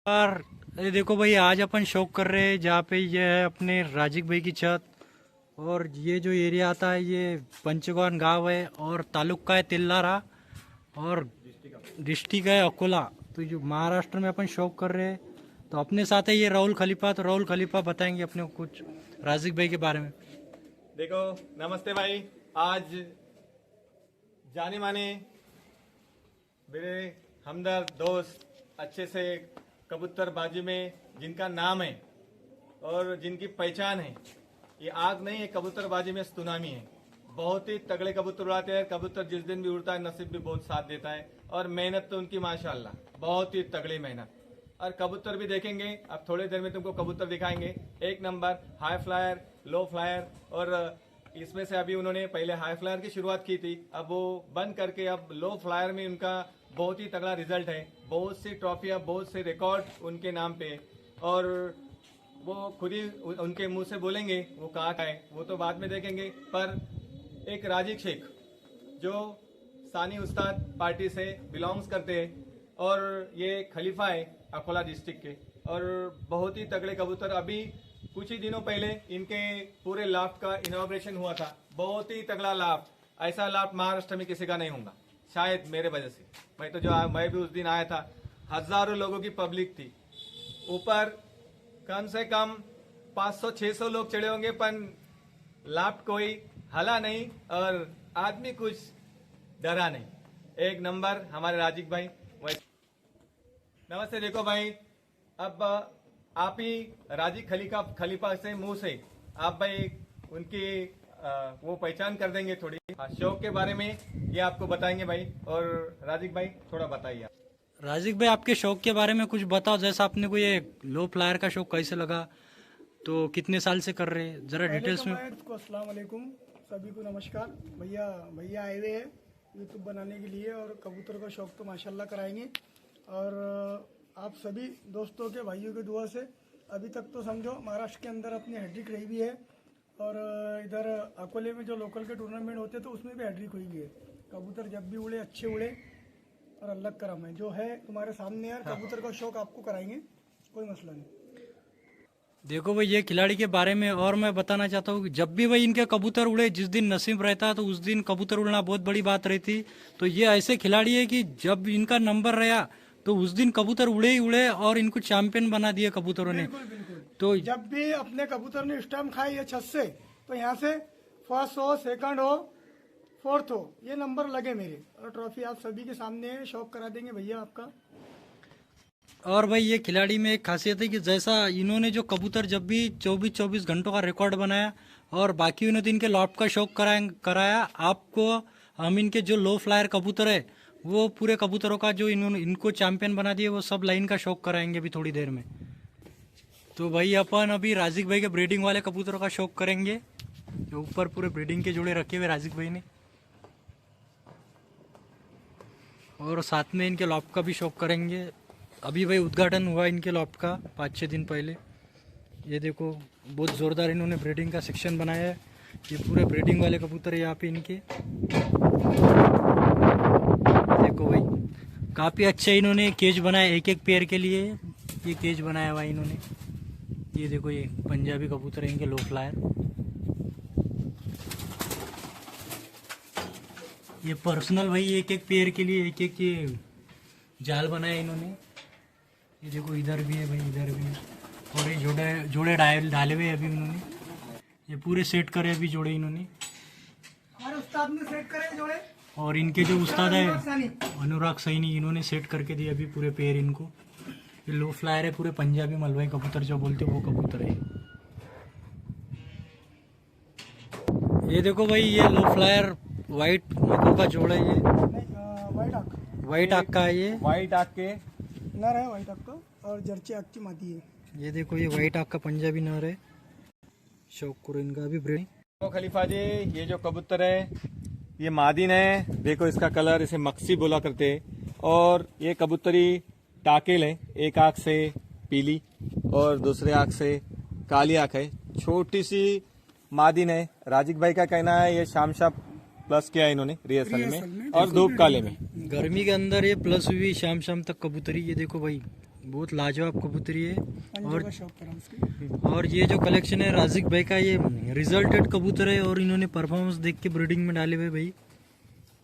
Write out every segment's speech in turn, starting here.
यार ये देखो भाई, आज अपन शौक कर रहे हैं जहाँ पे ये है अपने राजिक भाई की छत। और ये जो एरिया आता है ये पंचगौन गांव है और तालुका है तिल्लारा और डिस्ट्रिक्ट है अकोला। तो जो महाराष्ट्र में अपन शौक कर रहे हैं, तो अपने साथ है ये राहुल खलीफा। तो राहुल खलीफा बताएंगे अपने को कुछ राजिक भाई के बारे में। देखो, नमस्ते भाई। आज जाने माने मेरे हमदर्द दोस्त, अच्छे से कबूतरबाजी में जिनका नाम है और जिनकी पहचान है, ये आग नहीं है, कबूतरबाजी में सुनामी है। बहुत ही तगड़े कबूतर उड़ाते हैं। कबूतर जिस दिन भी उड़ता है नसीब भी बहुत साथ देता है और मेहनत तो उनकी माशाल्लाह बहुत ही तगड़ी मेहनत। और कबूतर भी देखेंगे, अब थोड़ी देर में तुमको कबूतर दिखाएंगे। एक नंबर हाई फ्लायर, लो फ्लायर। और इसमें से अभी उन्होंने पहले हाई फ्लायर की शुरुआत की थी, अब वो बंद करके अब लो फ्लायर में उनका बहुत ही तगड़ा रिजल्ट है। बहुत सी ट्रॉफियां, बहुत से रिकॉर्ड उनके नाम पे। और वो खुद ही उनके मुंह से बोलेंगे वो कहाँ का है, वो तो बाद में देखेंगे। पर एक राजिक शेख जो सानी उस्ताद पार्टी से बिलोंग्स करते हैं और ये खलीफा है अकोला डिस्ट्रिक्ट के, और बहुत ही तगड़े कबूतर। अभी कुछ ही दिनों पहले इनके पूरे लाफ्ट का इनॉग्रेशन हुआ था। बहुत ही तगड़ा लाफ्ट, ऐसा लाफ्ट महाराष्ट्र में किसी का नहीं होगा, शायद मेरे वजह से। मैं भी उस दिन आया था, हजारों लोगों की पब्लिक थी। ऊपर कम से कम 500-600 लोग चढ़े होंगे, पर लाफ्ट कोई हला नहीं और आदमी कुछ डरा नहीं। एक नंबर हमारे राजिक भाई। नमस्ते। देखो भाई, अब आप ही राजिक खलीफा से मुंह से आप भाई उनकी वो पहचान कर देंगे थोड़ी। शौक के बारे में ये आपको बताएंगे भाई। और राजिक भाई थोड़ा बताइए आप। राजिक भाई, आपके शौक के बारे में कुछ बताओ। जैसा आपने को ये लो फ्लायर का शौक कैसे लगा, तो कितने साल से कर रहे हैं, जरा डिटेल्स में। अस्सलाम वालेकुम, सभी को नमस्कार। भैया आए हुए हैं यूट्यूब बनाने के लिए और कबूतर का शौक तो माशाल्लाह कराएंगे। और आप सभी दोस्तों के, भाइयों की दुआ से अभी तक तो समझो महाराष्ट्र के अंदर अपनी हैट्रिक रही भी है। और इधर अकोले में जो लोकल के टूर्नामेंट होते तो उसमें भी हैट्रिक हुई भी है। कबूतर जब भी उड़े अच्छे उड़े और अल्लाह करम है। जो है तुम्हारे सामने यार, कबूतर का शौक आपको कराएंगे, कोई मसला नहीं। देखो भाई, ये खिलाड़ी के बारे में और मैं बताना चाहता हूँ कि जब भी भाई इनके कबूतर उड़े, जिस दिन नसीब रहता तो उस दिन कबूतर उड़ना बहुत बड़ी बात रहती। तो ये ऐसे खिलाड़ी है कि जब इनका नंबर रहा तो उस दिन कबूतर उड़े ही उड़े और इनको चैंपियन बना दिए कबूतरों ने। बिल्कुल। तो जब भी अपने कबूतर ने स्टम्प खाई है छत से, तो यहाँ से फर्स्ट हो, सेकंड हो, फोर्थ हो, ये नंबर लगे मेरे। और ट्रॉफी आप सभी के सामने है, शौक करा देंगे भैया आपका। और भाई ये खिलाड़ी में एक खासियत है कि जैसा इन्होंने जो कबूतर जब भी 24-24 घंटों का रिकॉर्ड बनाया और बाकी उन्होंने इनके लॉफ्ट का शौक कराया आपको। हम इनके जो लो फ्लायर कबूतर है वो पूरे कबूतरों का जो इन्होंने इनको चैंपियन बना दिए, वो सब लाइन का शौक कराएंगे अभी थोड़ी देर में। तो भाई अपन अभी राजिक भाई के ब्रीडिंग वाले कबूतरों का शौक करेंगे, जो ऊपर पूरे ब्रीडिंग के जोड़े रखे हुए राजिक भाई ने। और साथ में इनके लॉफ्ट का भी शौक करेंगे। अभी भाई उद्घाटन हुआ इनके लॉफ्ट का 5-6 दिन पहले। ये देखो, बहुत ज़ोरदार इन्होंने ब्रीडिंग का सेक्शन बनाया है। ये पूरे ब्रीडिंग वाले कबूतर है यहाँ पे इनके। देखो भाई, काफ़ी अच्छा इन्होंने केज बनाया एक एक पेयर के लिए। ये केज बनाया हुआ इन्होंने। ये देखो, ये पंजाबी कबूतर है इनके लो फ्लायर। ये पर्सनल भाई एक एक पेयर के लिए एक एक ये जाल बनाया इन्होंने। ये देखो, इधर भी है भाई, इधर भी है। और ये जोड़े डाले हुए अभी इन्होंने। ये पूरे सेट करे अभी जोड़े इन्होंने। हमारे उस्ताद ने सेट करे जोड़े। और इनके जो उस्ताद है अनुराग सैनी, इन्होंने सेट करके दिए अभी पूरे पेयर इनको। ये लो फ्लायर है, पूरे पंजाबी मलवाई कबूतर जो बोलते वो कबूतर है। ये देखो भाई, ये लो फ्लायर वाइट मको का जोड़ा है। ये वाइट आँख का है। ये व्हाइट आग के नर है, वाइट आँख का, और जर्ची आँख की मादी है। ये देखो, ये वाइट आँख का पंजाबी नर है। शौक करो इनका भी ब्रीडिंग। तो खलीफा जी, ये जो कबूतर है ये मादिन है। देखो इसका कलर, इसे मक्सी बोला करते हैं। और ये कबूतरी टाकेल है, एक आँख से पीली और दूसरे आँख से काली आँख है। छोटी सी मादिन है। राजिक भाई का कहना है ये शाम प्लस किया इन्होंने रिहर्सल में और धूप काले में। गर्मी के अंदर ये प्लस हुई शाम तक कबूतरी। ये देखो भाई, बहुत लाजवाब कबूतरी है। पंजों का शौक करा उसकी। और ये जो कलेक्शन है राजिक भाई का, ये रिजल्टेड कबूतर है और इन्होंने परफॉर्मेंस देख के ब्रीडिंग में डाले हुए भाई।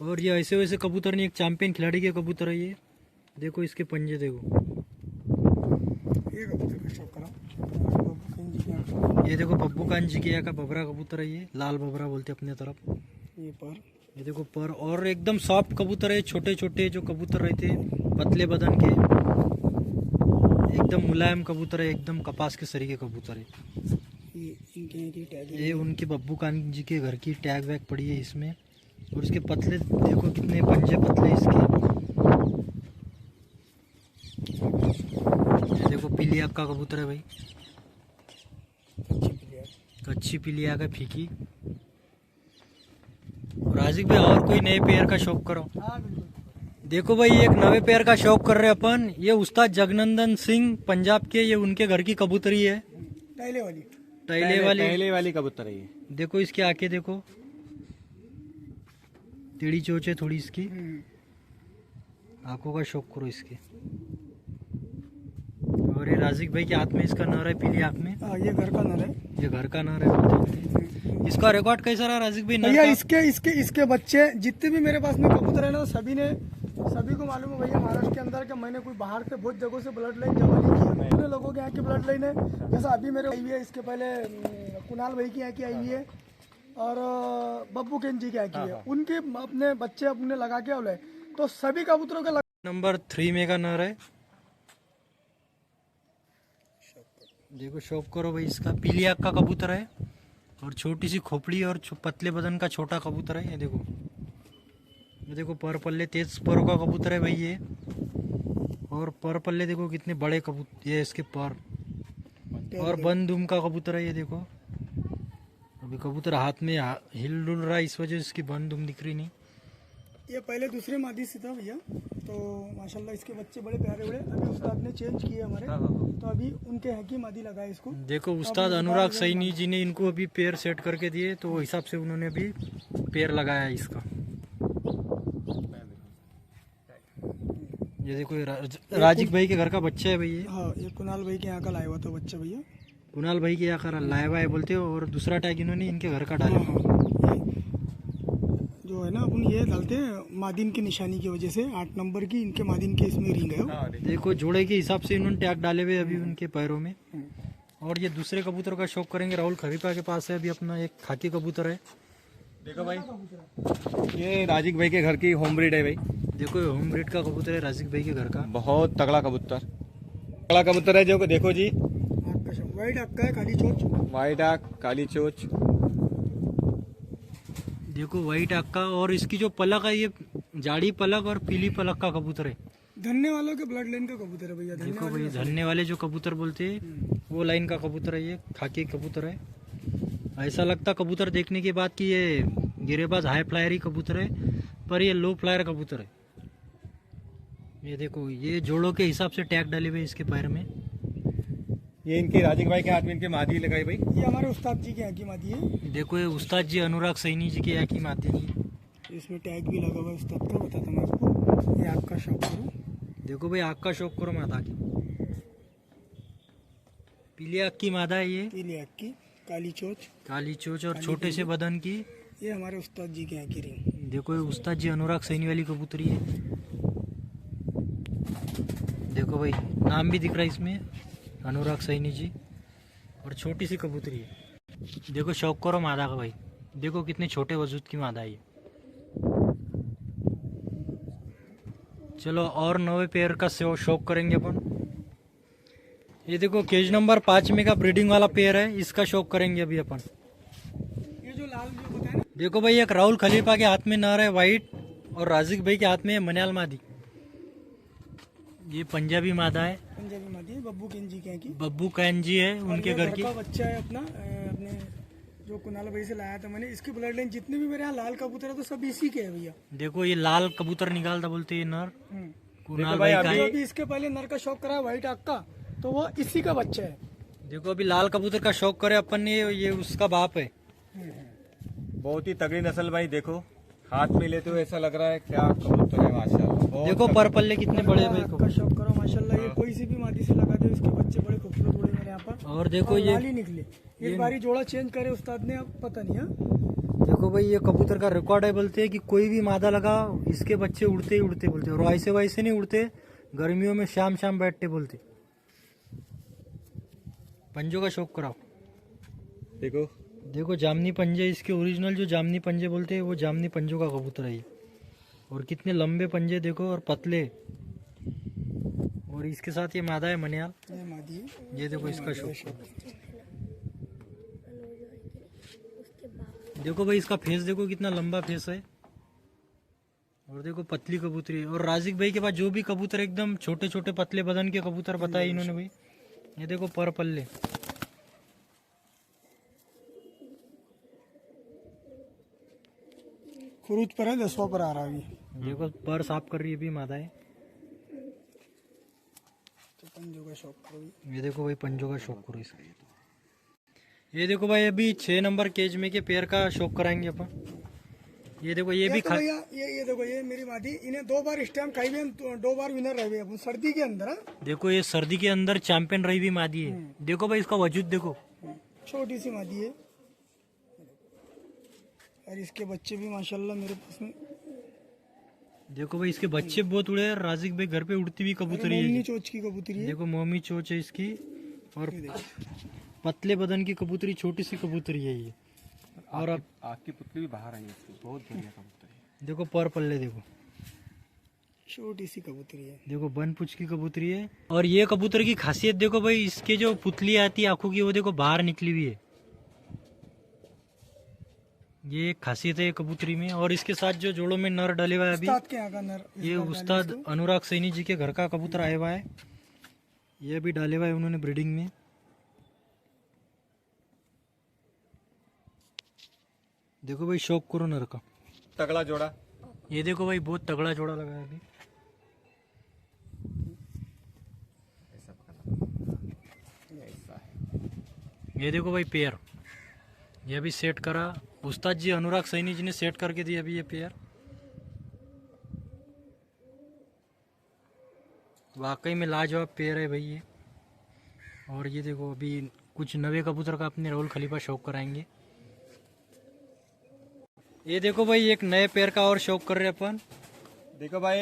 और ये ऐसे वैसे कबूतर नहीं, एक चैंपियन खिलाड़ी के कबूतर है ये। देखो इसके पंजे देखो, ये कबूतर का शौक करा बब्बू किंग जी के यहाँ। ये देखो बब्बू कान जी के यहाँ का बबरा कबूतर है ये, लाल बबरा बोलते अपने तरफ। ये पर ये देखो पर, और एकदम सॉफ्ट कबूतर है, छोटे छोटे जो कबूतर रहते पतले बदन के, एकदम मुलायम कबूतर है, एकदम कपास के सरी के कबूतर है ये इनके यहाँ की टैग है। ये। उनके बब्बू कान जी के घर की टैग वैग पड़ी है इसमें। और इसके पतले देखो कितने पंजे पतले इसके। ये देखो पीलिया का कबूतर है भाई, अच्छी प्लेयर। कच्ची पीलिया का फीकी। राजिक भाई और कोई नए पेयर का शौक करो। हाँ बिल्कुल। देखो भाई एक नवे पेयर का शौक कर रहे अपन। ये उस्ताद जगनंदन सिंह पंजाब के, ये उनके घर की कबूतरी है, टैले वाली। टैले वाली कबूतर है ये। देखो इसकी आंखें देखो, टेढ़ी चोच है थोड़ी इसकी। आंखों का शौक करो इसके। और ये राजिक भाई के हाथ में इसका नर है, पीली आंख में। हाँ ये घर का नर है। ये घर का नर है बोलते। इसका रिकॉर्ड कैसा रहा राजिक भाई नर भैया का? इसके इसके इसके बच्चे जितने भी मेरे पास में कबूतर है ना, सभी को मालूम है भैया महाराष्ट्र के अंदर के मैंने कोई बाहर से बहुत जगहों से ब्लड लाइन जमा नहीं की है। इतने लोगों के यहाँ की ब्लड लाइन है। जैसा अभी मेरे आई हुई है, इसके पहले कुणाल भाई की यहाँ की आई हुई है और बब्बू केन जी की यहाँ की है। उनके अपने बच्चे अपने लगा के बोले तो सभी कबूतरों के नंबर 3 में का नर है। देखो शौक करो भाई इसका, पीली आंख का कबूतर है और छोटी सी खोपड़ी और पतले बदन का छोटा कबूतर है। ये देखो पर पल्ले तेज परों का कबूतर है भाई ये। और पर पल्ले देखो कितने बड़े कबूतर, ये इसके पर। और बंद दुम का कबूतर है ये देखो। अभी कबूतर हाथ में हिल डुल रहा है, इस वजह से इसकी बंद दुम दिख रही नहीं। ये पहले दूसरे मादी से था भैया, तो माशाल्लाह इसके बच्चे बड़े प्यारे बड़े। अभी उस्ताद ने चेंज किए हमारे, तो अभी उनके यहाँ की मादी लगाए इसको। देखो उस्ताद अनुराग सैनी जी ने इनको अभी पेयर सेट करके दिए, तो वो हिसाब से उन्होंने अभी पेयर लगाया है इसका। ये देखो ये राजिक भाई के घर का बच्चा है भाई ये। हाँ ये कुणाल भाई के यहाँ का लाया हुआ था बच्चा भैया। कुणाल भाई के यहाँ का लाया हुआ है बोलते हो, और दूसरा टैग इन्होंने इनके घर का डाला। जो है ना अपन ये डालते हैं मादिन की निशानी की वजह से, 8 नंबर की इनके मादिन के इसमें रिंग है। देखो जोड़े के हिसाब से इन्होंने टैग डाले हुए अभी उनके पैरों में। और ये दूसरे कबूतर का शौक करेंगे। राहुल खरीपा के पास है अभी अपना एक खाकी कबूतर है। देखो भाई ये राजिक भाई के घर की होम ब्रीड है भाई। देखो ये होम ब्रीड का कबूतर है राजिक भाई के घर का। बहुत तगड़ा कबूतर है जो देखो जी। वाइट अक्का है, काली चोच। वाइट आंख, काली चोच। देखो वाइट अक्का, और इसकी जो पलक है ये जाड़ी पलक और पीली पलक का कबूतर है। धन्ने वालों के ब्लड लाइन का कबूतर है भैया। देखो भाई धन्ने वाले जो कबूतर बोलते हैं वो लाइन का कबूतर है ये, खाकी कबूतर है। ऐसा लगता कबूतर देखने के बाद कि ये गिरेबाज हाई फ्लायर ही कबूतर है, पर ये लो फ्लायर कबूतर है। ये देखो ये जोड़ों के हिसाब से टैग डाले हुए इसके पैर में। ये इनके राजिक भाई के हाथ में इनके मादी लगाई भाई। ये हमारे उस्ताद जी के यहाँ की मादी है। देखो ये उस्ताद जी अनुराग सैनी जी के यहाँ की मादी है। इसमें टैग भी लगा हुआ है उस्ताद का, बताता मैं आपको। ये आपका शौक करो। देखो भाई आँख का शौक करो मादा की, पीली आँख की मादा है ये, पीली आँख की, काली चोच और छोटे से बदन की। ये हमारे उस्ताद जी के यहाँ की रिंग। देखो ये उस्ताद जी अनुराग सैनी वाली कबूतरी है। देखो भाई नाम भी दिख रहा है इसमें, अनुराग सैनी जी। और छोटी सी कबूतरी है। देखो शौक करो मादा का भाई, देखो कितने छोटे वजूद की मादा है ये। चलो और नवे पेयर का शौक करेंगे अपन। ये देखो केज नंबर 5 में का ब्रीडिंग वाला पेयर है, इसका शौक करेंगे अभी अपन। ये जो लाल जो होता है ना, देखो भाई एक राहुल खलीफा के हाथ में नर है वाइट, और राजिक भाई के हाथ में है मनियाल मादी। ये पंजाबी मादा है, पंजाबी मादी है, बब्बू केन जी के यहाँ की। बब्बू कैन जी है और उनके ये घर की। का बच्चा है अपना, अपने जो कुणाल भाई से लाया था मैंने। इसकी ब्लड लाइन जितने भी मेरे यहाँ लाल कबूतर है तो सब इसी के है भैया। देखो ये लाल कबूतर निकालता बोलते ये नर कुणाल भाई भाई का जो है। अभी इसके पहले नर का शौक करा है व्हाइट आँख का, तो वो इसी का बच्चा है। देखो अभी लाल कबूतर का शौक करे अपन ने, ये उसका बाप है। बहुत ही तगड़ी नस्ल भाई। देखो हाथ में लेते हुए ऐसा लग रहा है क्या कबूतर है माशाल्लाह। देखो पर पल्ले कितने बड़े हैं भाई का शौक करो माशाल्लाह। ये कोई सी भी मादी से लगा दो, इसके बच्चे बड़े खूबसूरत उड़े मेरे यहाँ पर। और देखो ये लाल ही निकले। इस बारी जोड़ा चेंज करे उस्ताद ने, अब पता नहीं। देखो भाई, ये कबूतर का रिकॉर्ड है, बोलते हैं कि कोई भी मादा लगा इसके बच्चे उड़ते ही उड़ते बोलते, और ऐसे वैसे नहीं उड़ते, गर्मियों में शाम शाम बैठते बोलते। पंजों का शौक कराओ। देखो देखो जामनी पंजे, इसके ओरिजिनल जो जामनी पंजे बोलते हैं वो जामनी पंजों का कबूतर है ये। और कितने लंबे पंजे देखो, और पतले। और इसके साथ ये मादा है मनियाल। ये मादी है। ये देखो इसका शौक। देखो भाई, इसका फेस देखो, कितना लंबा फेस है। और देखो पतली कबूतरी है। और राजिक भाई के पास जो भी कबूतर एकदम छोटे छोटे पतले बदन के कबूतर बताए इन्होंने भाई। ये देखो पर पल्ले। खुरूज पर है, 10वां पर आ रहा है अभी। देखो पर साफ कर रही है भी मादा है। तो पंजों का शौक करो। ये देखो भाई पंजों का शौक करो इसका। ये देखो भाई, अभी 6 नंबर केज में के पेयर का शौक कराएंगे अपन। ये देखो ये भी तो भैया ये देखो, ये मेरी मादी, इन्हें 2 बार स्टैम्प खाई हुई, 2 बार विनर रहे हुए अपन सर्दी के अंदर। देखो ये सर्दी के अंदर चैंपियन रही भी मादी है। देखो भाई इसका वजूद देखो। छोटी सी मादी है। और इसके बच्चे भी माशाल्लाह मेरे पास में। देखो भाई इसके बच्चे बहुत उड़े हैं। राजिक भाई घर पे उड़ती हुई कबूतरी है मोमिनी ये। चोच की कबूतरी है। देखो मोमी चोच है इसकी, और पतले बदन की कबूतरी, छोटी सी कबूतरी है ये। और अब आग की पुतली भी बाहर आई है इसकी, बहुत बढ़िया कबूतर है। देखो पर पल्ले देखो, छोटी सी कबूतरी है। देखो बन पुछ की कबूतरी है। और ये कबूतर की खासियत देखो भाई, इसके जो पुतली आती है आंखों की, वो देखो बाहर निकली हुई है। ये एक खासियत है कबूतरी में। और इसके साथ जो जोड़ों में नर डले हुआ है अभी, उस्ताद के यहाँ का नर। ये उस्ताद अनुराग सैनी जी के घर का कबूतर आया हुआ है। ये भी डाले हुआ है उन्होंने ब्रीडिंग में। देखो भाई शौक करो नर का। तगड़ा जोड़ा। ये देखो भाई बहुत तगड़ा जोड़ा लगा है अभी। ये देखो भाई पेयर, ये अभी सेट करा उस्ताद जी अनुराग सैनी जी ने सेट करके दिया अभी ये पेयर। वाकई में लाजवाब पेयर है भाई ये। और ये देखो अभी कुछ नवे कबूतर का अपने राहुल खलीफा शौक कराएंगे। ये देखो भाई एक नए पेयर का और शौक कर रहे हैं अपन। देखो भाई,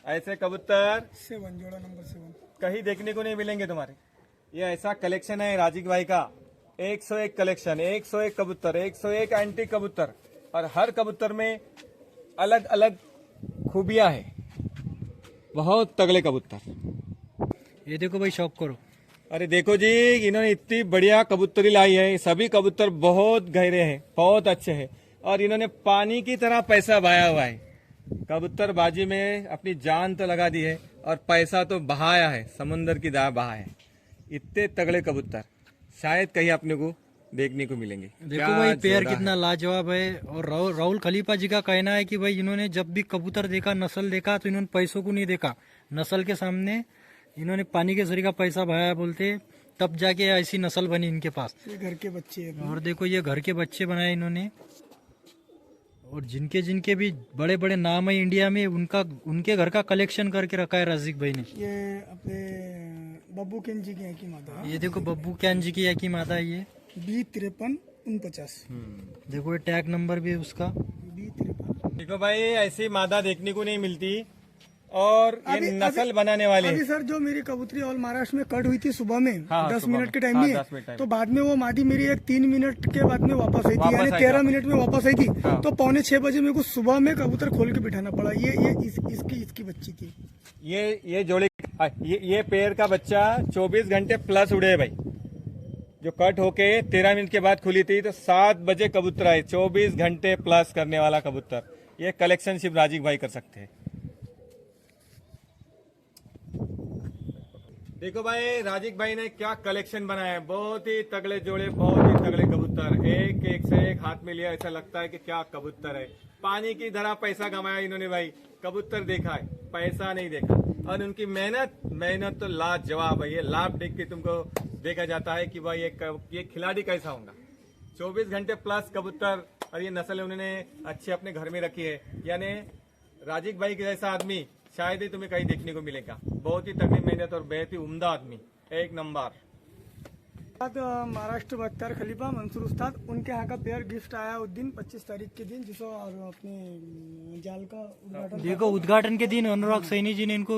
ऐसे कबूतर 7 जोड़ा नंबर 7 कहीं देखने को नहीं मिलेंगे तुम्हारे। ये ऐसा कलेक्शन है राजिक भाई का, 101 कलेक्शन, 101 कबूतर, 101 एंटी कबूतर, और हर कबूतर में अलग अलग खूबियां है। बहुत तगड़े कबूतर। ये देखो भाई शौक करो। अरे देखो जी, इन्होंने इतनी बढ़िया कबूतरी लाई है। सभी कबूतर बहुत गहरे हैं, बहुत अच्छे हैं, और इन्होंने पानी की तरह पैसा बहाया हुआ है। कबूतरबाजी में अपनी जान तो लगा दी है, और पैसा तो बहाया है, समुंदर की तरह बहाया है। इतने तगड़े कबूतर शायद कहीं अपने को देखने को मिलेंगे। देखो क्या भाई पेयर जोड़ा कितना है। लाजवाब है। और राहुल खलीफा जी का कहना है कि भाई इन्होंने जब भी कबूतर देखा, नस्ल देखा, तो इन्होंने पैसों को नहीं देखा, नस्ल के सामने इन्होंने पानी के जरिए का पैसा बहाया बोलते, तब जाके ऐसी नस्ल बनी इनके पास। ये घर के बच्चे हैं। और देखो ये घर के बच्चे बनाए इन्होंने। और जिनके जिनके भी बड़े बड़े नाम है इंडिया में, उनके घर का कलेक्शन करके रखा है राजिक भाई ने। ये अपने बब्बू केन जी के यहाँ की माता है। ये देखो बब्बू कैन जी की या की माता है ये। B5349। देखो ये टैग नंबर भी है उसका। B53। देखो भाई, ऐसी मादा देखने को नहीं मिलती, और ये नस्ल बनाने वाले अभी सर जो मेरी कबूतरी ऑल महाराष्ट्र में कट हुई थी सुबह में, हाँ, 10 सुबह मिनट के में। टाइम हाँ, में, 10 मिनट टाइम तो बाद में वो मादी मेरी एक 3 मिनट के बाद में वापस आई थी, वापस यानी आई 13 थी। मिनट में वापस आई थी। हाँ। तो 6:45 बजे मेरे को सुबह में कबूतर खोल के बिठाना पड़ा। ये इसकी बच्ची थी। ये जोड़े, ये पेड़ का बच्चा 24 घंटे प्लस उड़े है भाई। जो कट होके 13 मिनट के बाद खुली थी, तो 7 बजे कबूतर आए। 24 घंटे प्लस करने वाला कबूतर, ये कलेक्शन सिर्फ राजिक भाई कर सकते हैं। देखो भाई, राजिक भाई ने क्या कलेक्शन बनाया है। बहुत ही तगड़े जोड़े, बहुत ही तगड़े कबूतर, एक एक से एक हाथ में लिया, ऐसा लगता है कि क्या कबूतर है। पानी की तरह पैसा कमाया इन्होंने भाई। कबूतर देखा है, पैसा नहीं देखा। और उनकी मेहनत तो लाजवाब है। ये लाभ देख के तुमको देखा जाता है कि भाई ये खिलाड़ी कैसा होगा। 24 घंटे प्लस कबूतर, और ये नस्ल उन्होंने अच्छी अपने घर में रखी है। यानी राजिक भाई के जैसा आदमी शायद ही तुम्हें कहीं देखने को मिलेगा। बहुत ही तगड़ी मेहनत और बेहद ही उम्दा आदमी, एक नंबर। महाराष्ट्र बख्तियार खलीफा मंसूर उस्ताद, उनके यहाँ का पेयर गिफ्ट आया उस दिन 25 तारीख के दिन, जिसको और अपने जाल का उद्घाटन देखो उद्घाटन के दिन अनुराग सैनी जी ने इनको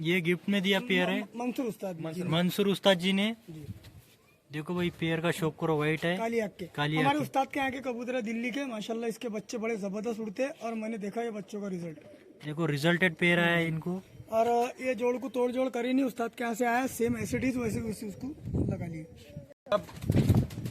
ये गिफ्ट में दिया पेयर है, मंसूर उस्ताद मंसूर उस्ताद जी ने। देखो भाई पेयर का शौक करो, व्हाइट है, काली आँख के। काली हमारे आँख के। उस्ताद के यहाँ के कबूतर है दिल्ली के, माशाल्लाह इसके बच्चे बड़े जबरदस्त उड़ते हैं और मैंने देखा ये बच्चों का रिजल्ट। देखो रिजल्टेड पेयर आया है इनको। और ये जोड़ को तोड़ जोड़ करी नहीं, उस्ताद के यहाँ से आया सेम एसिडीज वैसे वैसे उसको लगा लिए।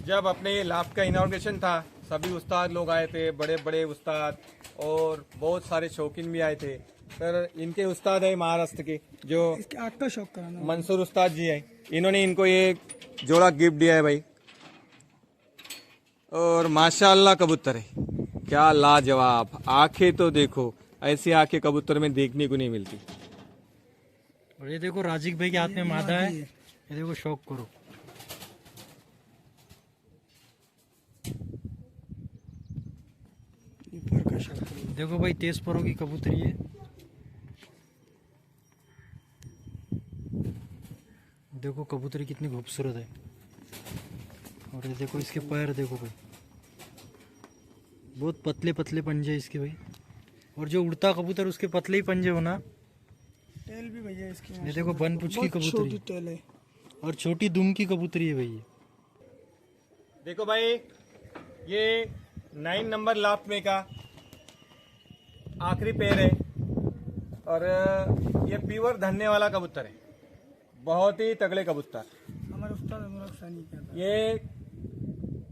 जब अपने ये लैब का इनॉग्रेशन था, सभी उस्ताद लोग आए थे, बड़े बड़े उस्ताद और बहुत सारे शौकीन भी आए थे। पर इनके उस्ताद है महाराष्ट्र के, जो इसके आँख का शौक कराना। मंसूर उस्ताद जी है, इन्होंने इनको ये जोड़ा गिफ्ट दिया है भाई। और माशाल्लाह कबूतर है, क्या लाजवाब आंखें, तो देखो ऐसी आंखें कबूतर में देखने को नहीं मिलती। और ये देखो राजिक भाई के हाथ में मादा है, ये देखो शौक करो। ये पर का शौक करो। देखो भाई तेज परों की कबूतरी है। देखो कबूतरी कितनी खूबसूरत है। और ये देखो इसके पैर देखो भाई, बहुत पतले पतले पंजे इसके भाई। और जो उड़ता कबूतर उसके पतले ही पंजे हो ना। टेल भी भैया इसकी, ये देखो बनपुछ की बहुत कबूतरी छोटी टेल है। और छोटी दुम की कबूतरी है भाई ये। देखो भाई ये 9 नंबर लाप में का आखिरी पैर है और ये प्योर धन्ने वाला कबूतर है, बहुत ही तगड़े कबूतर। हमारे उस्ताद अनुराग सानी के यहाँ ये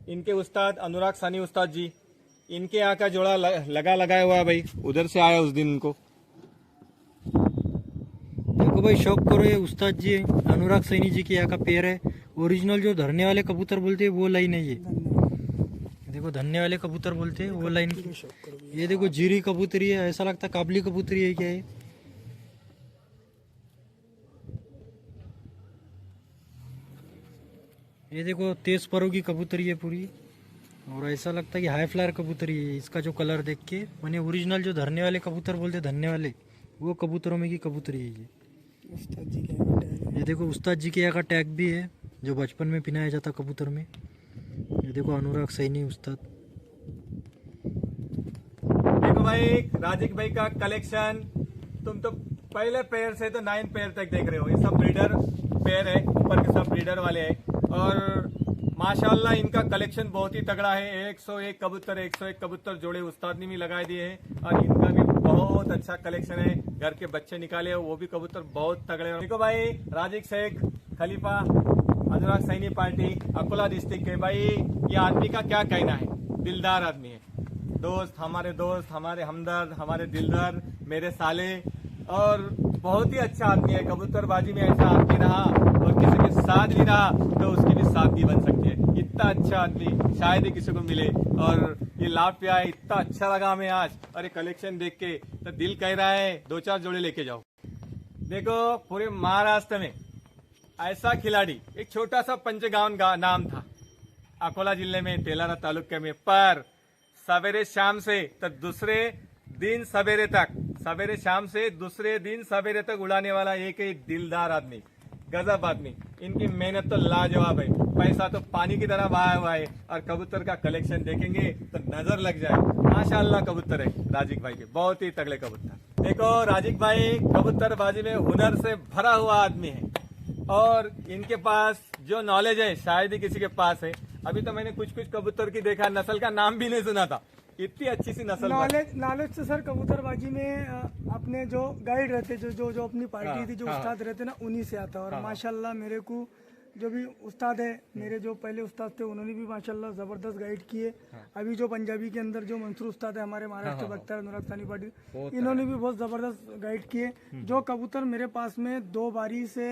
इनके उस्ताद अनुराग सानी उस्ताद जी, इनके यहाँ का जोड़ा लगाया हुआ है भाई, उधर से आया उस दिन उनको। देखो भाई शौक करो, ये उस्ताद जी अनुराग सैनी जी के यहाँ का पेयर है। ओरिजिनल जो धरने वाले कबूतर बोलते हैं वो लाइन है ये। देखो धरने वाले कबूतर बोलते हैं वो लाइन की। शौक करो। ये देखो जीरी कबूतरी है, ऐसा लगता है काबली कबूतरी है क्या है। ये देखो तेज परों की कबूतरी है पूरी, और ऐसा लगता है कि हाई फ्लायर कबूतरी है। इसका जो कलर देख के मैंने ओरिजिनल जो धरने वाले कबूतर बोलते धरने वाले, वो कबूतरों में की कबूतरी है ये। उस्ताद जी के यहाँ का टैग है। ये देखो उस्ताद जी के यहाँ का टैग भी है, जो बचपन में पहनाया जाता कबूतर में। ये देखो अनुराग सैनी उस्ताद। देखो भाई राजिक भाई का कलेक्शन, तुम तो पहले पेयर से तो 9 पेयर तक देख रहे हो, ये सब ब्रीडर पेयर है, ऊपर के सब ब्रीडर वाले हैं। और माशाल्लाह इनका कलेक्शन बहुत ही तगड़ा है। 101 कबूतर, 101 कबूतर जोड़े उस्ताद ने भी लगा दिए हैं और इनका भी बहुत अच्छा कलेक्शन है। घर के बच्चे निकाले हो वो भी कबूतर बहुत तगड़े हैं। देखो भाई राजिक शेख खलीफा अनुराग सैनी पार्टी अकोला डिस्ट्रिक्ट के भाई, ये आदमी का क्या कहना है, दिलदार आदमी है, दोस्त, हमारे हमदर्द, हमारे दिलदार, मेरे साले, और बहुत ही अच्छा आदमी है। कबूतरबाजी में ऐसा आदमी रहा और किसी के साथ भी रहा तो उसकी भी साथ भी बन सकती है। इतना अच्छा आदमी शायद ही किसी को मिले। और ये लाभ पे आए, इतना अच्छा लगा हमें आज, और ये कलेक्शन देख के तो दिल कह रहा है 2-4 जोड़े लेके जाओ। देखो पूरे महाराष्ट्र में ऐसा खिलाड़ी, एक छोटा सा पंचगांव नाम था अकोला जिले में, तेलारा तालुके में, पर सवेरे शाम से तो दूसरे दिन सवेरे तक, सवेरे शाम से दूसरे दिन सवेरे तक उड़ाने वाला एक ही दिलदार आदमी, गजब आदमी। इनकी मेहनत तो लाजवाब है, पैसा तो पानी की तरह बहाया हुआ है, और कबूतर का कलेक्शन देखेंगे तो नजर लग जाए। माशाल्लाह कबूतर है राजिक भाई के, बहुत ही तगड़े कबूतर। देखो राजिक भाई कबूतरबाजी में हुनर से भरा हुआ आदमी है, और इनके पास जो नॉलेज है शायद ही किसी के पास है। अभी तो मैंने कुछ कुछ कबूतर की देखा, नस्ल का नाम भी नहीं सुना था, इतनी अच्छी सी नस्ल। नॉलेज से सर कबूतरबाजी में अपने जो गाइड रहते, जो अपनी पार्टी थी, जो उस्ताद रहते ना, उन्हीं से आता है। और माशाल्लाह मेरे को जो भी उस्ताद है, मेरे जो पहले उस्ताद थे, उन्होंने भी माशाल्लाह जबरदस्त गाइड किए। अभी जो पंजाबी के अंदर जो मंसूर उस्ताद है हमारे महाराष्ट्र बख्तियार अनुराग सानी पार्टी, इन्होंने भी बहुत जबरदस्त गाइड किए। जो कबूतर मेरे पास में 2 बारी से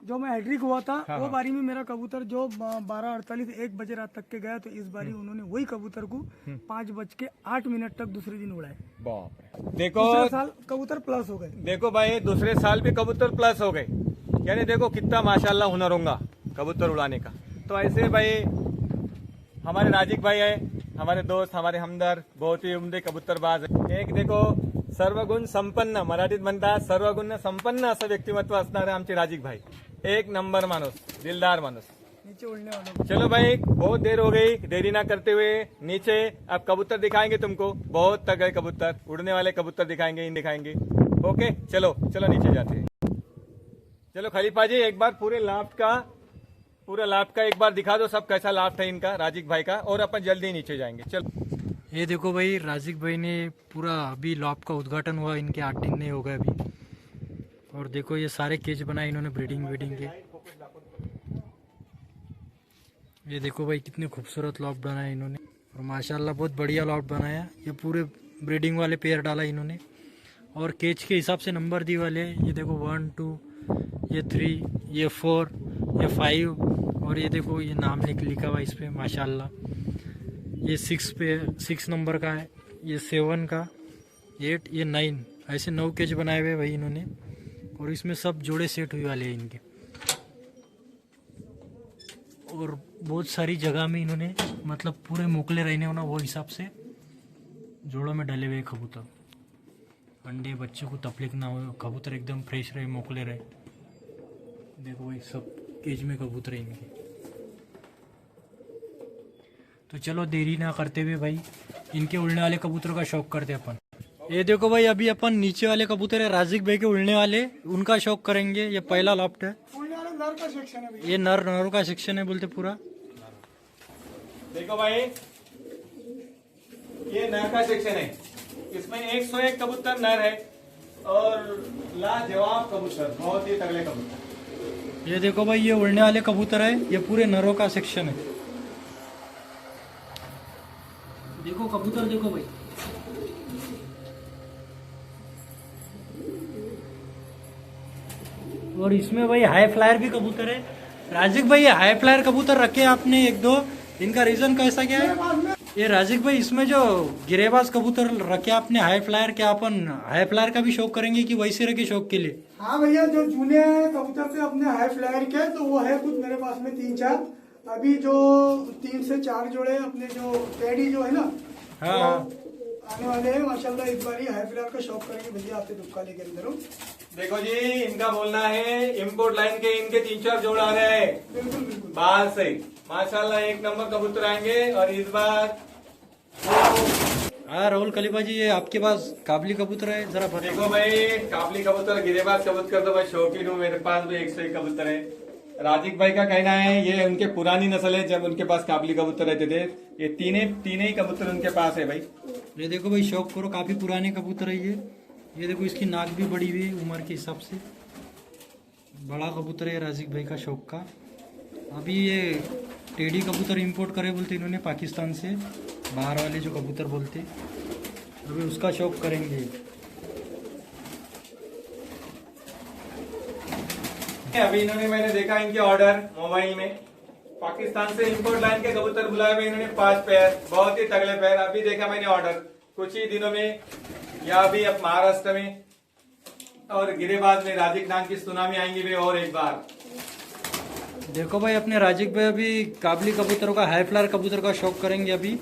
जो मैं हैड्रिक हुआ था, वो बारी में मेरा कबूतर जो 12:48 1 बजे रात तक के गया, तो इस बारी उन्होंने वही कबूतर को 5:08 तक दूसरे दिन उड़ाए। बाप रे। देखो दूसरे साल कबूतर प्लस हो गए। देखो भाई दूसरे साल भी कबूतर प्लस हो गए, यानी देखो कितना माशाल्लाह हुनर होगा कबूतर उड़ाने का। तो ऐसे भाई हमारे राजिक भाई है, हमारे दोस्त, हमारे हमदर्द, बहुत ही उम्दे कबूतरबाज है। एक देखो सर्वगुण संपन्न, मराठीत म्हणतात सर्वगुण संपन्न असं व्यक्तिमत्व असणारे आमचे राजीव भाई. एक नंबर माणूस, दिलदार माणूस. नीचे उड़ने वालों को चलो भाई, बहुत देर हो गई, देरी ना करते हुए नीचे अब कबूतर दिखाएंगे तुमको. बहुत तगड़े कबूतर, उड़ने वाले कबूतर दिखाएंगे, इन दिखाएंगे. ओके, चलो चलो नीचे जाते हैं. चलो खलीफा जी, एक बार पूरा लाफ्ट का एक बार दिखा दो सब, कैसा लाफ्ट है इनका, राजीव भाई का, और अपन जल्दी ही नीचे जाएंगे. चलो. ये देखो भाई, राजिक भाई ने पूरा अभी लॉफ्ट का उद्घाटन हुआ, इनके 8 दिन नहीं हो गए अभी. और देखो ये सारे केज बनाए इन्होंने ब्रीडिंग के. ये देखो भाई कितने खूबसूरत लॉफ्ट बनाए इन्होंने, और माशाल्लाह बहुत बढ़िया लॉफ्ट बनाया. ये पूरे ब्रीडिंग वाले पेयर डाला इन्होंने, और केज के हिसाब से नंबर दी वाले हैं. ये देखो 1 2, ये 3, ये 4, ये 5, और ये देखो ये नाम लिखा हुआ इस पर माशाल्लाह. ये 6 नंबर का है, ये 7 का, 8, ये 9, ऐसे 9 केज बनाए हुए भाई इन्होंने. और इसमें सब जोड़े सेट हुए वाले हैं इनके. और बहुत सारी जगह में इन्होंने मतलब पूरे मोकले रहने होना वो हिसाब से जोड़ों में डले हुए कबूतर. अंडे बच्चों को तकलीफ ना हो, कबूतर एकदम फ्रेश रहे, मोकले रहे. देखो भाई सब केज में कबूतर है इनके. तो चलो देरी ना करते हुए भाई इनके उड़ने वाले कबूतरों का शौक करते अपन. ये देखो भाई, अभी अपन नीचे वाले कबूतर है राजिक भाई के उड़ने वाले, उनका शौक करेंगे. ये पहला लॉफ्ट है, उड़ने वाले नर का सेक्शन है भैया. ये नरों का सेक्शन है बोलते पूरा. देखो भाई, ये नर का सेक्शन है. इसमें 101 कबूतर नर है और लाजवाब कबूतर, बहुत ही तगड़े कबूतर. ये देखो भाई, ये उड़ने वाले कबूतर है, ये पूरे नरों का सेक्शन है. देखो कबूतर देखो भाई. और इसमें भाई हाई फ्लायर भी कबूतर है. राजिक भाई, ये हाई फ्लायर कबूतर रखे आपने 1-2, इनका रीजन कैसा क्या है? ये राजिक भाई, इसमें जो गिरेबाज कबूतर रखे आपने हाई फ्लायर, क्या अपन हाई फ्लायर का भी शौक करेंगे कि वैसे रखे शौक के लिए? हाँ भैया, जो चूने कबूतर थे अपने हाई फ्लायर के, तो वो है कुछ मेरे पास में 3-4. अभी जो 3 से 4 जोड़े अपने जो टेडी जो है ना, हाँ, आने वाले हैं माशाल्लाह. एक बार ही हाई फ्लायर का शौक करेंगे भैया आपके दुकान के अंदर. देखो जी, इनका बोलना है इम्पोर्ट लाइन के इनके 3-4 जोड़ आ रहे हैं बिल्कुल बिल्कुल बाहर से. माशाल्लाह एक नंबर कबूतर आएंगे. और इस बार हाँ राहुल खलीफा जी, ये आपके पास काबली कबूतर है, जरा बताओ. देखो भाई, काबली कबूतर, गिरेबाज कबूतर तो भाई शौकीन हूँ, मेरे पास भी 101 कबूतर है. राजिक भाई का कहना है ये उनके पुरानी नस्ल है, जब उनके पास काबली कबूतर रहते थे. ये तीन ही कबूतर उनके पास है भाई. ये देखो भाई, शौक करो, काफी पुराने कबूतर है ये. ये देखो इसकी नाक भी बड़ी हुई है उम्र के हिसाब से. बड़ा कबूतर है राजिक भाई का शौक का. अभी ये टेडी कबूतर इंपोर्ट करे बोलते इन्होंने पाकिस्तान से, बाहर वाले जो कबूतर बोलते, अभी उसका शौक करेंगे. अभी इन्होंने, मैंने देखा इनके ऑर्डर मोबाइल में, पाकिस्तान से इंपोर्ट लाइन के कबूतर बुलाए हुए इन्होंने 5 पेयर, बहुत ही तगड़े पेयर. अभी देखा मैंने ऑर्डर कुछ ही दिनों में, या अभी अब महाराष्ट्र में और गिरेबाज में राजिक नाम की सुनामी आएंगी भी. और एक बार देखो भाई, अपने राजिक भाई अभी काबली कबूतरों का, हाई फ्लायर कबूतर का शौक करेंगे. अभी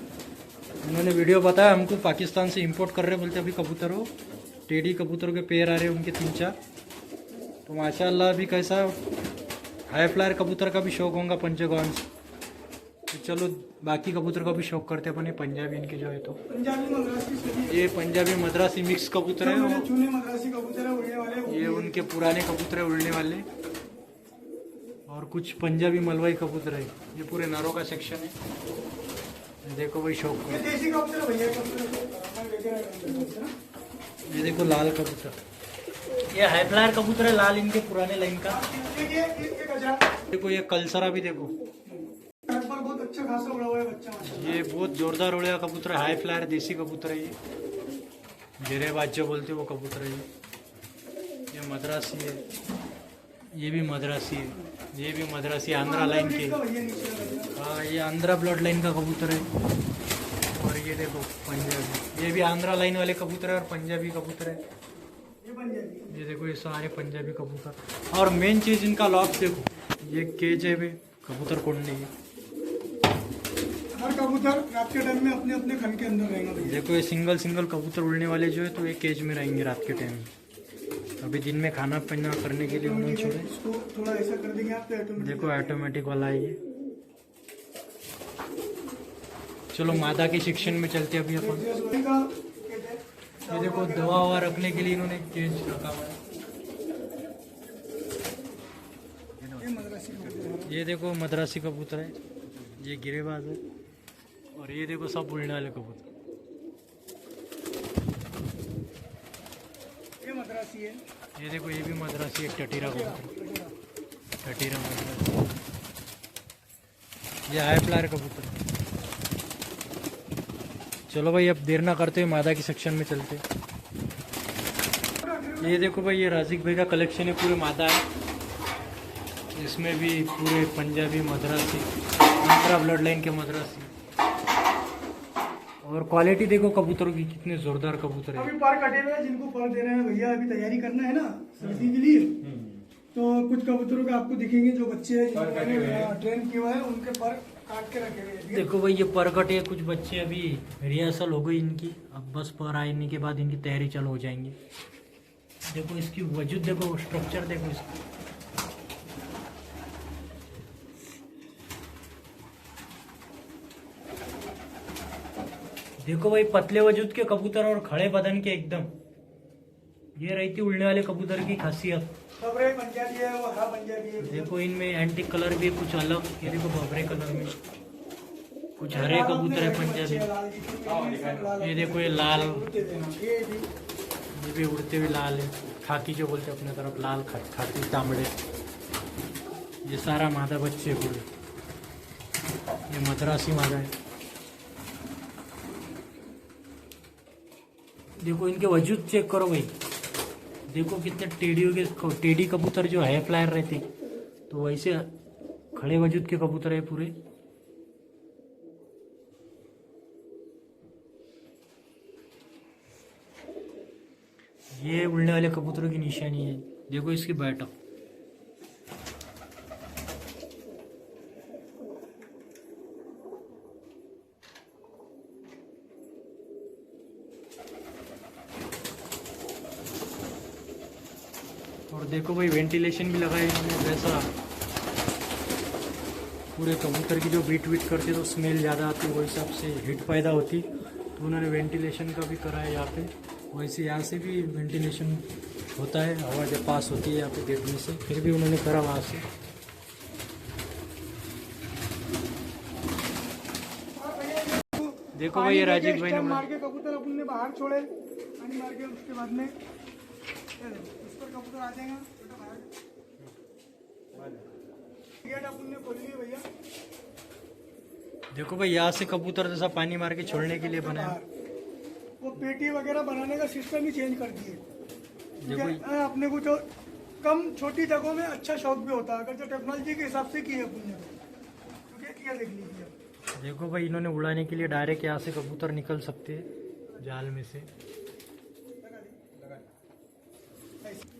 उन्होंने वीडियो बताया हमको, पाकिस्तान से इंपोर्ट कर रहे बोलते अभी कबूतरों. टेडी कबूतरों के पेयर आ रहे हैं उनके 3-4. तो माशाल्लाह अभी कैसा हाई फ्लायर कबूतर का भी शौक होगा पंचगौन से. तो चलो बाकी कबूतर का भी शौक करते अपन. ये पंजाबी इनके जो है, तो पंजाबी मद्रासी सभी ये पंजाबी मद्रासी मिक्स कबूतर है. जो चूने मद्रासी कबूतर है उड़ने वाले, ये उनके पुराने कबूतर है उड़ने वाले. और कुछ पंजाबी मलवाई कबूतर है. ये पूरे नरों का सेक्शन है. देखो भाई शौक ये देसी कबूतर है भैया. कबूतर ये देखो लाल कबूतर, ये हाई फ्लायर कबूतर है लाल, इनके पुराने लाइन का. देखो ये कलसरा भी देखो, बहुत अच्छा खासा उड़ा हुआ है बच्चा माशाल्लाह. ये बहुत जोरदार उड़ेगा कबूतर है, हाई फ्लायर देसी कबूतर है ये. गिरेबाज जो बोलते वो कबूतर है ये मद्रासी है. ये भी मद्रासी है, ये भी मद्रासी आंध्रा लाइन के. हाँ, ये आंध्रा ब्लड लाइन का कबूतर है. और ये देखो पंजाबी, ये भी आंध्रा लाइन वाले कबूतर है और पंजाबी कबूतर है. ये देखो ये सारे पंजाबी कबूतर. और मेन चीज इनका लॉक देखो, ये केज है भी कबूतर कोड़ने की. हर कबूतर रात के टाइम में अपने अपने खन के अंदर रहेगा भैया। देखो ये सिंगल सिंगल कबूतर उड़ने वाले जो है तो एक केज में रहेंगे रात के टाइम। अभी दिन में खाना पीना करने के लिए उन्होंने छोड़े। इसको थोड़ा ऐसा कर देंगे आप तो ऑटोमेटिक। देखो ऑटोमेटिक वाला है ये। चलो मादा के सेक्शन में चलते हैं अभी अपन। ये देखो दवा ववा रखने के लिए इन्होंने केज रखा हुआ है। ये देखो मद्रासी कबूतर है, ये गिरेबाज है, और ये देखो सब उड़ने वाले कबूतर। ये मद्रासी है। ये देखो ये भी मद्रासी एक टटीरा कबूतर, टटीरा मद्रासी। ये हाई फ्लायर कबूतर। चलो भाई अब देर ना करते हुए मादा की सेक्शन में चलते। ये देखो भाई ये राजिक भाई का कलेक्शन है, पूरे मादा है। इसमें भी पूरे पंजाबी मद्रासी, आंध्रा ब्लड लाइन के मद्रासी। और क्वालिटी देखो कबूतरों की, कितने जोरदार कबूतर है। अभी पर कटे हुए हैं, जिनको पर देना है भैया, अभी तैयारी करना है ना सर्दी के लिए। तो कुछ कबूतरों के आपको दिखेंगे जो बच्चे हैं ट्रेन किया हुआ है, उनके पर काट के रखे हुए हैं। देखो भाई ये पर कटे हैं, कुछ बच्चे अभी रिहर्सल हो गई इनकी, अब बस पर आने के बाद इनकी तैयारी चालू हो जाएंगी। देखो इसकी वजूद देखो, स्ट्रक्चर देखो इसका। देखो भाई पतले वजूद के कबूतर और खड़े बदन के एकदम, ये रहती उड़ने वाले कबूतर की खासियत। बबरे पंजाबी है, वो हरा पंजाबी है। देखो इनमें एंटिक कलर भी कुछ अलग, ये देखो बबरे कलर में कुछ हरे कबूतर है पंजाबी। ये देखो ये लाल, ये भी उड़ते हुए लाल है, खाकी जो बोलते हैं अपने तरफ, लाल खाकी तांबड़े। ये सारा मादा बच्चे पूरे, ये मद्रासी मादा है। देखो इनके वजूद चेक करो भाई, देखो कितने टेढ़ी कबूतर जो है फ्लायर रहते, तो वैसे खड़े वजूद के कबूतर है पूरे। ये उड़ने वाले कबूतरों की निशानी है, देखो इसकी बैठक। और देखो भाई वेंटिलेशन भी लगाए इन्होंने, वैसा पूरे कबूतर की जो बीट करते तो स्मेल ज़्यादा आती, वो हिसाब से हीट पैदा होती, तो उन्होंने वेंटिलेशन का भी करा है यहाँ पे। वैसे यहाँ से भी वेंटिलेशन होता है, हवा जब पास होती है यहाँ पे गेट में से, फिर भी उन्होंने करा वहाँ से। देखो भाई ये राजीव भाई ने मार के कबूतर अपन ने बाहर छोड़े, पानी मार के उसके बाद में उस पर कबूतर आ जाएगा। गेट अपन ने खोल लिए भैया। देखो भाई यहाँ से कबूतर जैसा पानी मार के छोड़ने के लिए बना है। वो पेटी वगैरह बनाने का सिस्टम ही चेंज कर दिए। देखो अपने को जो कम छोटी जगहों में अच्छा शौक भी होता है, अगर जो टेक्नोलॉजी के हिसाब से की है अपन ने, तो क्या देख लीजिए। देखो भाई इन्होंने उड़ाने के लिए डायरेक्ट यहाँ से कबूतर निकल सकते हैं जाल में से।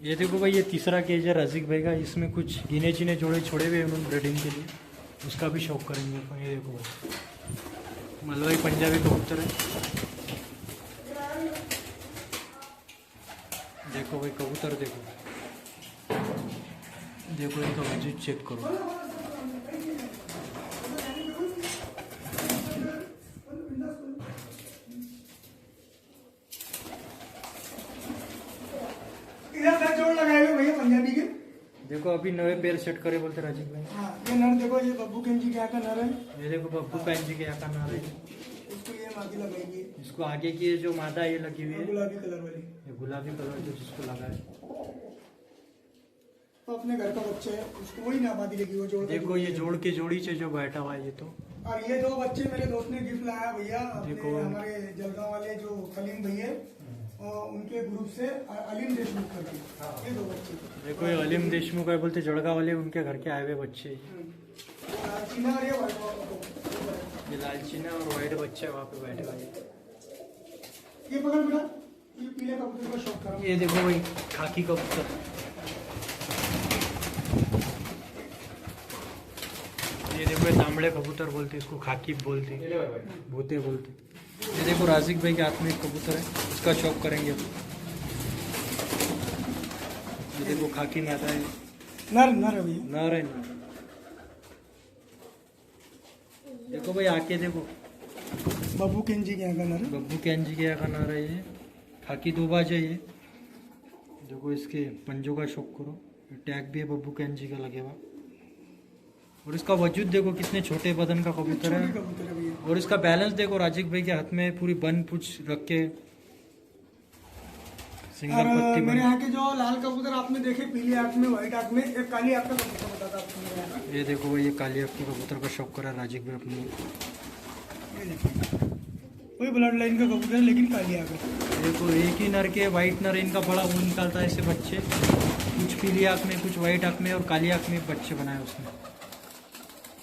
ये देखो भाई ये तीसरा केज है रजीक भाई का, इसमें कुछ गिने चिने जोड़े छोड़े हुए उन्होंने ब्रीडिंग के लिए, उसका भी शौक करेंगे अपन। ये देखो भाई मलवाई पंजाबी कबूतर है। देखो भाई कबूतर देखो, देखो इनका वजूद चेक करो। इधर जोड़ लगाए हुए भैया पंजाबी के। देखो अभी नए पेड़ सेट करे बोलते राजीव भाई। हाँ, ये नर देखो, ये बब्बू केन जी क्या का नर है। ये देखो बब्बू पैन जी के यहाँ का नार है, इसको ये मादी लगाएंगे। इसको आगे की जो मादा ये लगी हुई है, गुलाबी कलर वाली, ये गुलाबी कलर जो जिसको लगा है। तो अपने घर का बच्चा है, उसको वही ना मादी लगी, वो जोड़। देखो ये जोड़ के जोड़ी से जो बैठा हुआ है ये तो। और ये दो बच्चे मेरे दोस्त ने गिफ्ट लाया भैया, अपने देखो। हमारे जलगांव वाले जो खलीम भैया और उनके ग्रुप से अलीम देशमुख करके, ये दो बच्चे। देखो ये अलीम देशमुख है बोलते, जड़गा वाले उनके घर के आए हुए बच्चे। चीना और ये white वाला। ये लाल चीना और व्हाइट बच्चा है वहाँ पे बैठे हुए। ये पकड़ बेटा, ये पीले कबूतर का शौक करो। ये देखो भाई खाकी कबूतर, ये देखो ये तांबड़े कबूतर बोलते, इसको खाकी बोलते, भूते बोलते। ये देखो राजिक भाई के हाथ में एक कबूतर है, इसका शौक करेंगे अब। ये देखो खाकी में आता है, नर नर है भैया। नर है नर। देखो भाई आके देखो, बब्बू केंजी के यहाँ का नर है। बब्बू कैंजी के यहाँ का नर है ये, खाकी दो बाज है ये। देखो इसके पंजों का शौक करो, टैग भी है बब्बू कैंजी का लगे हुआ। और इसका वजूद देखो कितने छोटे बदन का कबूतर है। छोटे कबूतर है भैया। और इसका बैलेंस देखो, राजिक भाई के हाथ में पूरी बन पूछ रख के सिंगल और पत्ती मेरे बन। यहाँ के जो लाल कबूतर आपने देखे, पीली आंख में, व्हाइट आंख में, एक काली आंख का कबूतर बताता आपको मेरे यहाँ का। ये देखो भाई ये काली आँख के कबूतर का शौक करा राजिक भाई अपने। ये देखिए, कोई ब्लड लाइन का कबूतर है लेकिन काली आंख है। देखो एक ही नर के वाइट नर इनका बड़ा वो निकालता है ऐसे बच्चे, कुछ पीली आँख में, कुछ वाइट आँख में और काली आँख में बच्चे बनाए उसने।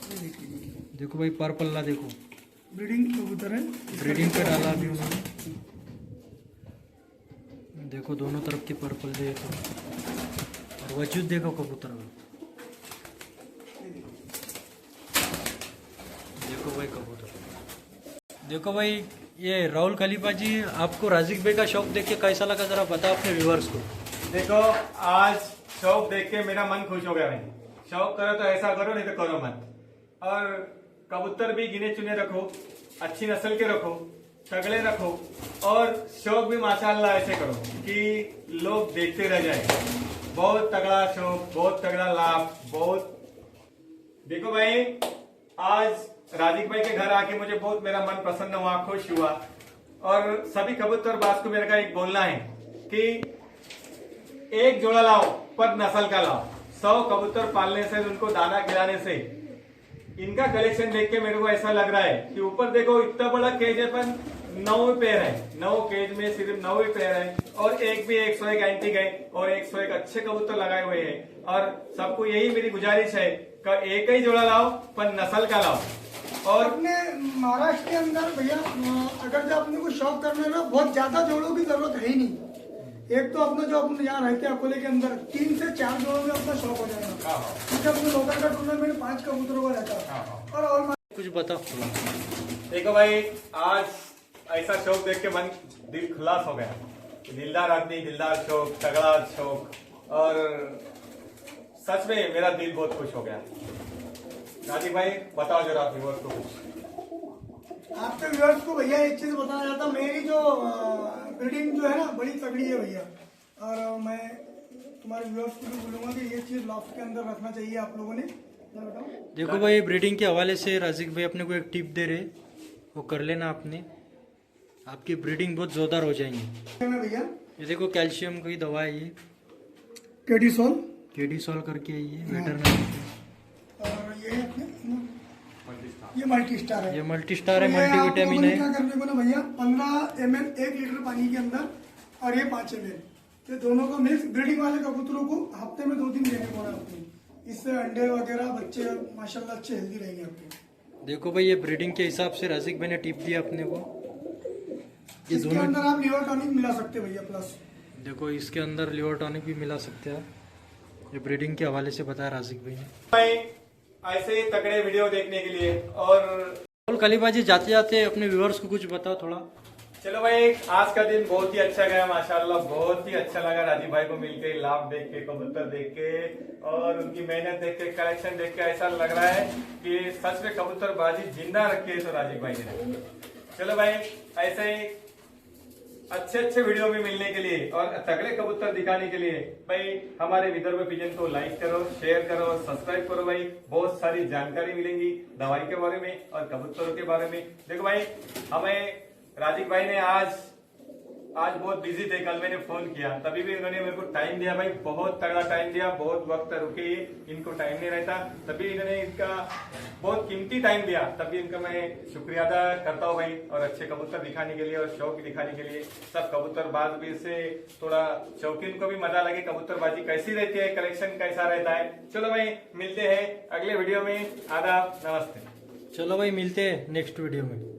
ये देखिए, देखो भाई पर पल्ला देखो, ब्रीडिंग कबूतर है। ब्रीडिंग पे डाला अभी उन्होंने। देखो दोनों तरफ की पर पल्ले देखो, और वजूद देखो कबूतर का। देखो भाई कबूतर। देखो भाई ये राहुल खलीफा जी, आपको राजिक भाई का शौक देख के कैसा लगा जरा बताओ अपने व्यूअर्स को। देखो आज शौक देख के मेरा मन खुश हो गया भाई। शौक करो तो ऐसा करो, नहीं तो करो मत। और कबूतर भी गिने चुने रखो, अच्छी नस्ल के रखो, तगड़े रखो, और शौक भी माशाल्लाह ऐसे करो कि लोग देखते रह जाए। बहुत तगड़ा शौक, बहुत तगड़ा लाभ, बहुत। देखो भाई आज राजिक भाई के घर आके मुझे बहुत मेरा मन प्रसन्न हुआ, खुश हुआ। और सभी कबूतरबाज को मेरे का एक बोलना है कि एक जोड़ा लाओ पर नस्ल का लाओ। 100 कबूतर पालने से, उनको दाना खिलाने से, इनका कलेक्शन देख के मेरे को ऐसा लग रहा है कि ऊपर देखो इतना बड़ा केज है पर 9 पैर है, 9 केज में सिर्फ 9 ही पैर है। और एक भी 101 एंटी गए और 101 अच्छे कबूतर लगाए हुए हैं। और सबको यही मेरी गुजारिश है कि एक ही जोड़ा लाओ पर नस्ल का लाओ। और अपने महाराष्ट्र के अंदर भैया, अगर जो अपने को शौक करने में बहुत ज्यादा जोड़ों की जरूरत है ही नहीं। एक तो अपना जो अपने यहाँ रहते हैं अकोले के अंदर 3 से 4 जोड़ों में अपना शौक हो जाएगा। क्योंकि अपने लोकल का टूर्नामेंट 5 कबूतरों का रहता है। और कुछ बताओ। देखो भाई आज ऐसा शौक देख के मन दिल खुलास हो गया। दिलदार आदमी, दिलदार शौक, तगड़ा शौक, और सच में मेरा दिल बहुत खुश हो गया। राजीव भाई बताओ जरा व्यूअर्स को कुछ। आपके व्यूअर्स को भैया एक चीज बताना चाहता हूँ, मेरी जो ब्रीडिंग जो है ना बड़ी तगड़ी है भैया। और मैं तुम्हारे व्यूअर्स को भी बोलूंगा कि ये चीज लॉफ्ट के अंदर रखना चाहिए आप लोगों ने। बताओ। देखो भाई ब्रीडिंग के हवाले से राजिक भाई अपने को एक टिप दे रहे, वो कर लेना आपने, आपकी ब्रीडिंग बहुत जोरदार हो जाएंगी। भैया ये देखो कैल्शियम की दवा है ये, केडिसोल, केडिसोल करके है ये वेटरनरी। और ये अपने ये मल्टी स्टार है। ये मल्टी स्टार है, तो ये मल्टी विटामिन आप लोगों ने है। क्या करने को ना भैया, 15 ml 1 लीटर पानी के अंदर, और ये 5 ml, ये दोनों को मिक्स ब्रीडिंग वाले कबूतरों को हफ्ते में 2 दिन देने को ना अपने। इससे अंडे वगैरह बच्चे माशाल्लाह अच्छे हेल्दी रहेंगे आपके। देखो भाई ये ब्रीडिंग के हिसाब से राजिक भाई ने टिप दिया अपने को। ये इसके दोनों अंदर आप लिवर टॉनिक मिला सकते भैया प्लस। देखो इसके अंदर लिवर टॉनिक भी मिला सकते हैं। ये ब्रीडिंग के हवाले से बताया राजिक भाई ने। भाई ऐसे ही तगड़े वीडियो देखने के लिए, और राहुल खलीफा जी जाते जाते अपने व्यूअर्स को कुछ बताओ थोड़ा। चलो भाई आज का दिन बहुत ही अच्छा गया माशाल्लाह। बहुत ही अच्छा लगा राजीव भाई को मिलके, लाभ देख के, कबूतर देख के, और उनकी मेहनत देख के, कलेक्शन देख के ऐसा लग रहा है कि सच में कबूतरबाजी जिंदा रखी है तो राजीव भाई ने। चलो भाई ऐसे ही अच्छे अच्छे वीडियो में मिलने के लिए और तगड़े कबूतर दिखाने के लिए भाई हमारे विदर्भ पिजन को लाइक करो, शेयर करो, सब्सक्राइब करो भाई। बहुत सारी जानकारी मिलेंगी दवाई के बारे में और कबूतरों के बारे में। देखो भाई हमें राजीव भाई ने आज बहुत बिजी थे, कल मैंने फोन किया तभी भी उन्होंने मेरे को टाइम दिया भाई, बहुत तगड़ा टाइम दिया। बहुत वक्त रुके, इनको टाइम नहीं रहता, तभी इन्होंने इनका बहुत कीमती टाइम दिया, तभी इनका मैं शुक्रिया अदा करता हूँ भाई। और अच्छे कबूतर दिखाने के लिए और शौक दिखाने के लिए, सब कबूतरबाज भी से थोड़ा शौकीन को भी मजा लगे कबूतरबाजी कैसी रहती है, कलेक्शन कैसा रहता है। चलो भाई मिलते हैं अगले वीडियो में। आदाब, नमस्ते। चलो भाई मिलते हैं नेक्स्ट वीडियो में।